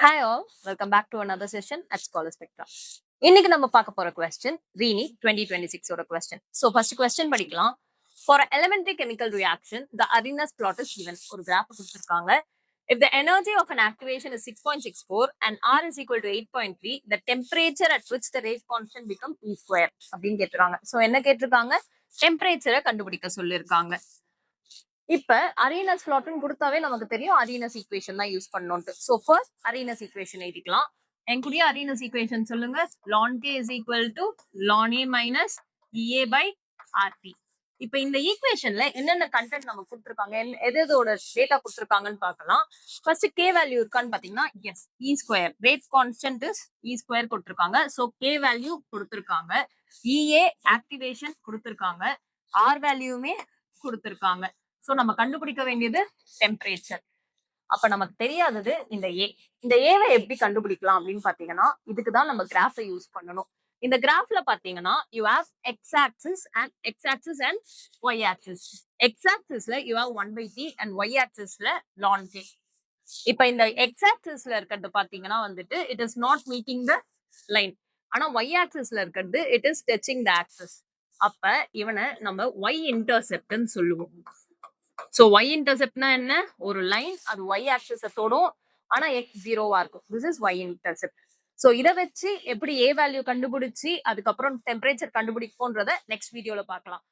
Hi all, welcome back to another session at Scholar Spectra. இன்னைக்கு நம்ம பார்க்க போற question RENI 2026 ஓட question. So first question படிக்கலாம். For an elementary chemical reaction, the Arrhenius plot is given. ஒரு graph கொடுத்திருக்காங்க. If the energy of an activation is 6.64 and R is equal to 8.3, the temperature at which the rate constant becomes T square அப்படின்னு கேட்டிருக்காங்க. So என்ன கேட்டிருக்காங்க? Temperature கண்டுபிடிக்க சொல்லியிருக்காங்க. இப்ப அரீனஸ் பிளாட்னு கொடுத்தாவே நமக்கு தெரியும் அரீனஸ் ஈக்குவேஷன் தான் யூஸ் பண்ணணும்ட்டு. சோ ஃபர்ஸ்ட் அரீனஸ் ஈக்குவேஷன் எழுதிக்கலாம். என் கூடிய அரீனஸ் ஈக்குவேஷன் சொல்லுங்க. ln k is equal to ln a minus ea by rt. இப்ப இந்த ஈக்குவேஷன்ல என்னென்ன கண்டென்ட் நமக்கு கொடுத்துருக்காங்க, எதோட டேட்டா கொடுத்துருக்காங்கன்னு பார்க்கலாம். ஃபர்ஸ்ட் கே வேல்யூ இருக்கான்னு பாத்தீங்கன்னா yes, E square rate constant is E square கொடுத்துருக்காங்க. சோ கே வேல்யூ கொடுத்துருக்காங்க, இஏ ஆக்டிவேஷன் கொடுத்துருக்காங்க, ஆர் வேல்யூமே கொடுத்துருக்காங்க. சோ நம்ம கண்டுபிடிக்க வேண்டியது டெம்பரேச்சர். அப்ப நமக்கு தெரியாதது இந்த ஏ. இந்த ஏவை எப்படி கண்டுபிடிக்கலாம் அப்படின்னு பாத்தீங்கன்னா, இதுக்குதான் நம்ம கிராஃபை யூஸ் பண்ணணும். இந்த கிராஃப்ல பாத்தீங்கன்னா you have X axis and Y axis. X ஆக்சிஸ்ல you have 1/t and Y ஆக்சிஸ்ல ln k. இப்ப இந்த எக்ஸ் ஆக்சிஸ்ல இருக்கிறது பாத்தீங்கன்னா வந்துட்டு it is not meeting the line. ஆனா ஒய் ஆக்சிஸ்ல இருக்கிறது it is touching the axis. அப்ப இவனை நம்ம ஒய் இன்டர்செப்ட்னு சொல்லுவோம். சோ y இன்டர்செப்ட்னா என்ன? ஒரு லைன் அது y ஆக்சிஸ தொடும், ஆனா x 0வா இருக்கும். This is y intercept. So இத வச்சு எப்படி a வேல்யூ கண்டுபிடிச்சி அதுக்கப்புறம் டெம்பரேச்சர் கண்டுபிடிப்போன்றத நெக்ஸ்ட் வீடியோல பார்க்கலாம்.